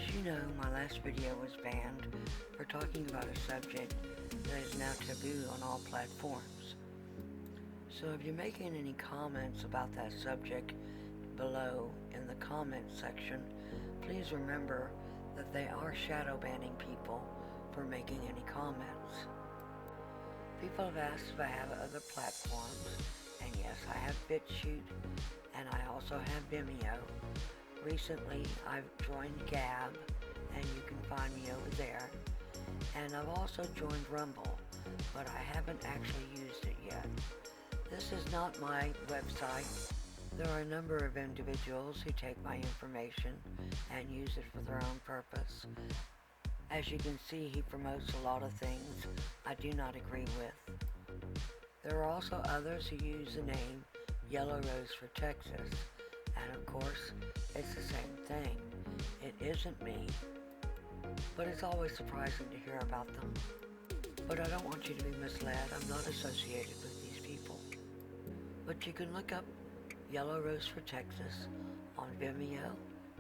As you know, my last video was banned for talking about a subject that is now taboo on all platforms. So if you're making any comments about that subject below in the comments section, please remember that they are shadow banning people for making any comments. People have asked if I have other platforms, and yes, I have BitChute, and I also have Vimeo. Recently, I've joined Gab, and you can find me over there. And I've also joined Rumble, but I haven't actually used it yet. This is not my website. There are a number of individuals who take my information and use it for their own purpose. As you can see, he promotes a lot of things I do not agree with. There are also others who use the name Yellow Rose for Texas, and of course, it's the same thing. It isn't me, but it's always surprising to hear about them. But I don't want you to be misled. I'm not associated with these people. But you can look up Yellow Rose for Texas on Vimeo,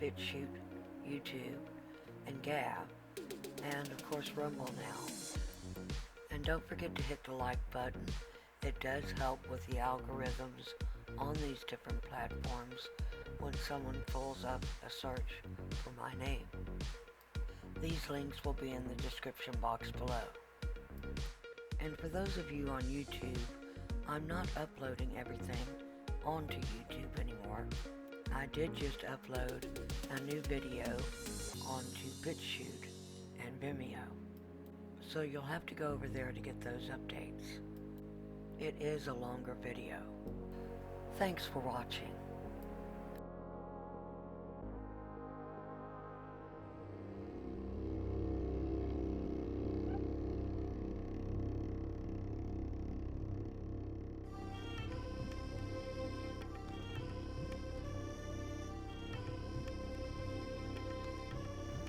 BitChute, YouTube, and Gab, and of course Rumble now. And don't forget to hit the like button. It does help with the algorithms on these different platforms when someone pulls up a search for my name. These links will be in the description box below. And for those of you on YouTube, I'm not uploading everything onto YouTube anymore. I did just upload a new video onto BitChute and Vimeo. So you'll have to go over there to get those updates. It is a longer video. Thanks for watching.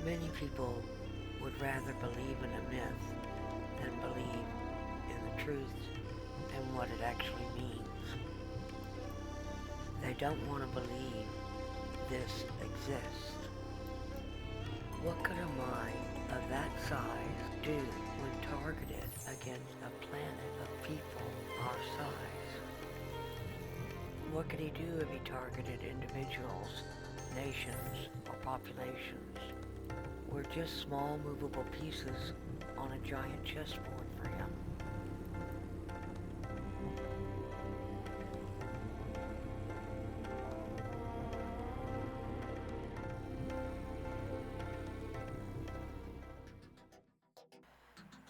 Many people would rather believe in a myth than believe in the truth and what it actually means. They don't want to believe this exists. What could a mind of that size do when targeted against a planet of people our size? What could he do if he targeted individuals, nations, or populations? We're just small movable pieces on a giant chessboard for him.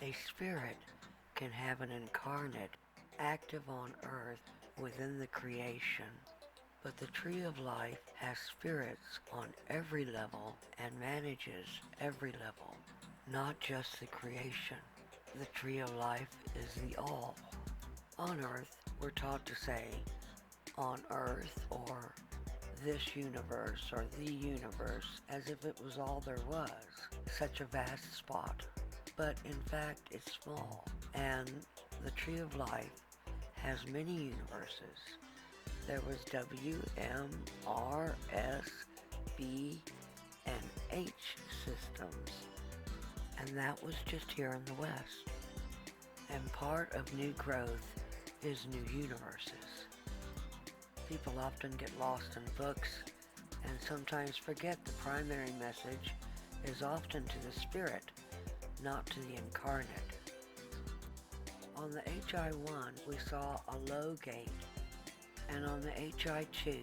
A spirit can have an incarnate active on earth within the creation. But the tree of life has spirits on every level and manages every level, not just the creation. The tree of life is the all. On earth, we're taught to say, on earth, or this universe, or the universe, as if it was all there was. Such a vast spot. But in fact, it's small. And the tree of life has many universes. There was W, M, R, S, B, and H systems. And that was just here in the West. And part of new growth is new universes. People often get lost in books and sometimes forget the primary message is often to the spirit, not to the incarnate. On the HI-1, we saw a low gate, and on the HI-2,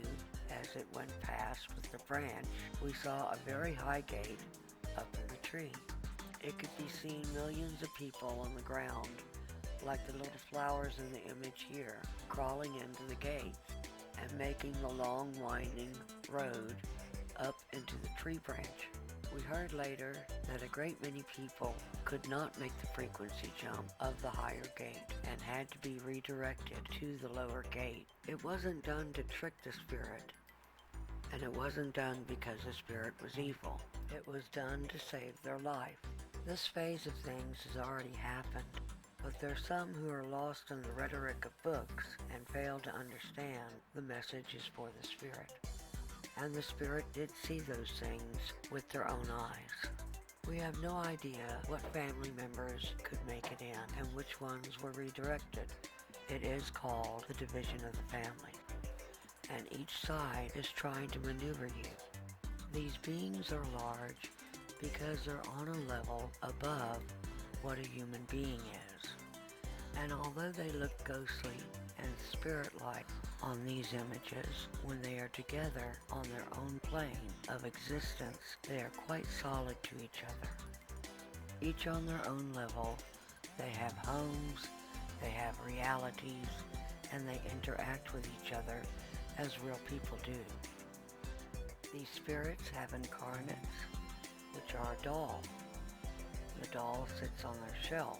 as it went past with the branch, we saw a very high gate up in the tree. It could be seen millions of people on the ground, like the little flowers in the image here, crawling into the gate and making the long winding road up into the tree branch. We heard later that a great many people could not make the frequency jump of the higher gate and had to be redirected to the lower gate. It wasn't done to trick the spirit, and it wasn't done because the spirit was evil. It was done to save their life. This phase of things has already happened, but there's some who are lost in the rhetoric of books and fail to understand the message is for the spirit. and the spirit did see those things with their own eyes. We have no idea what family members could make it in and which ones were redirected. It is called the division of the family, and each side is trying to maneuver you. These beings are large because they're on a level above what a human being is. And although they look ghostly and spirit-like on these images, when they are together on their own plane of existence, they are quite solid to each other. Each on their own level, they have homes, they have realities, and they interact with each other as real people do. These spirits have incarnates, which are a doll. The doll sits on their shelf,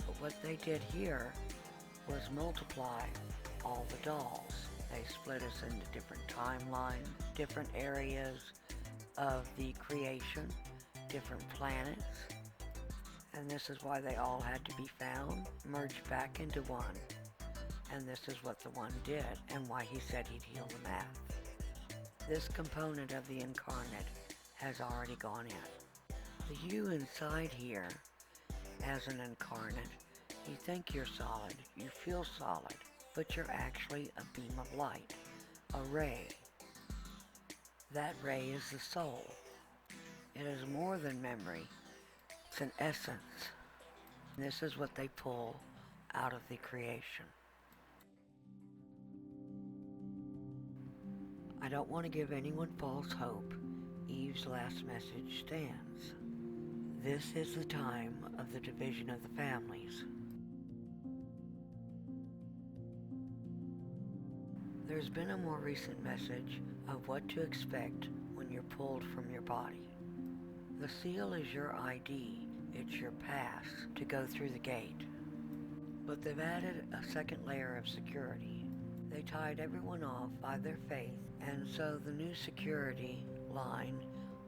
but what they did here was multiply all the dolls. They split us into different timelines, different areas of the creation, different planets, and this is why they all had to be found, merged back into one. And this is what the one did, and why he said he'd heal the math. This component of the incarnate has already gone in. The you inside here, as an incarnate, you think you're solid, you feel solid, but you're actually a beam of light, a ray. That ray is the soul. It is more than memory, it's an essence. This is what they pull out of the creation. I don't want to give anyone false hope. Eve's last message stands. This is the time of the division of the families. There's been a more recent message of what to expect when you're pulled from your body. The seal is your ID. It's your pass to go through the gate. But they've added a second layer of security. They tied everyone off by their faith, and so the new security line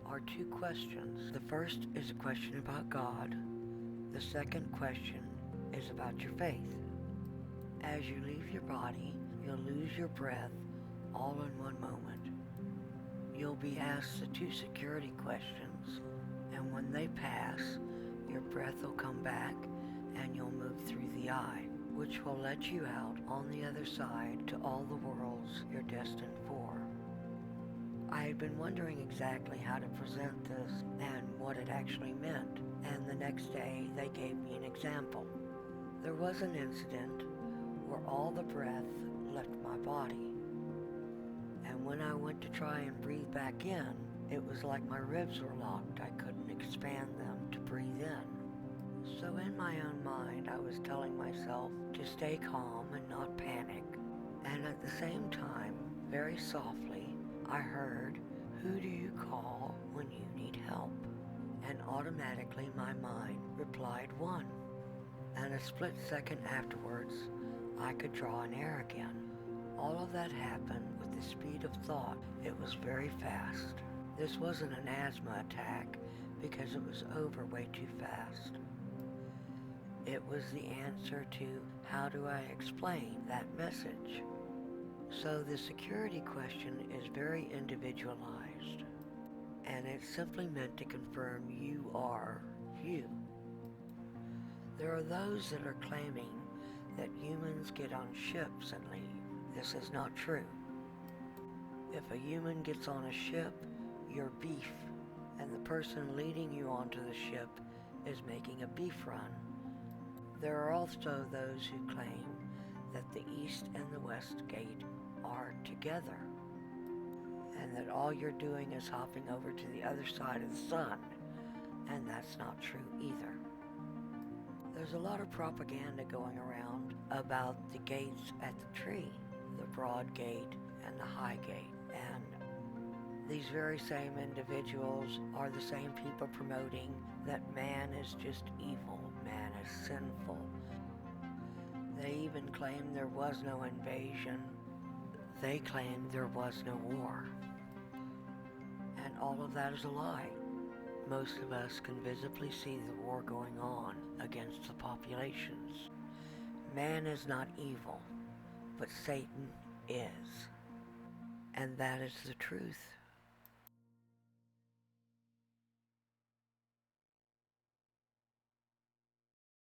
are two questions. The first is a question about God. The second question is about your faith. As you leave your body, you'll lose your breath all in one moment. You'll be asked the two security questions, and when they pass, your breath will come back and you'll move through the eye, which will let you out on the other side to all the worlds you're destined for. I had been wondering exactly how to present this and what it actually meant, and the next day they gave me an example. There was an incident where all the breath left my body, and when I went to try and breathe back in, it was like my ribs were locked. I couldn't expand them to breathe in. So in my own mind, I was telling myself to stay calm and not panic. And at the same time, very softly, I heard, "Who do you call when you need help?" And automatically my mind replied, "One." And a split second afterwards, I could draw an air again. All of that happened with the speed of thought. It was very fast. This wasn't an asthma attack because it was over way too fast. It was the answer to how do I explain that message. So the security question is very individualized, and it's simply meant to confirm you are you. There are those that are claiming that humans get on ships and leave. This is not true. If a human gets on a ship, you're beef, and the person leading you onto the ship is making a beef run. There are also those who claim that the East and the West Gate are together, and that all you're doing is hopping over to the other side of the sun, and that's not true either. There's a lot of propaganda going around about the gates at the tree, the broad gate and the high gate, and these very same individuals are the same people promoting that man is just evil, man is sinful. They even claim there was no invasion. They claim there was no war. And all of that is a lie. Most of us can visibly see the war going on against the populations. Man is not evil, but Satan is. And that is the truth.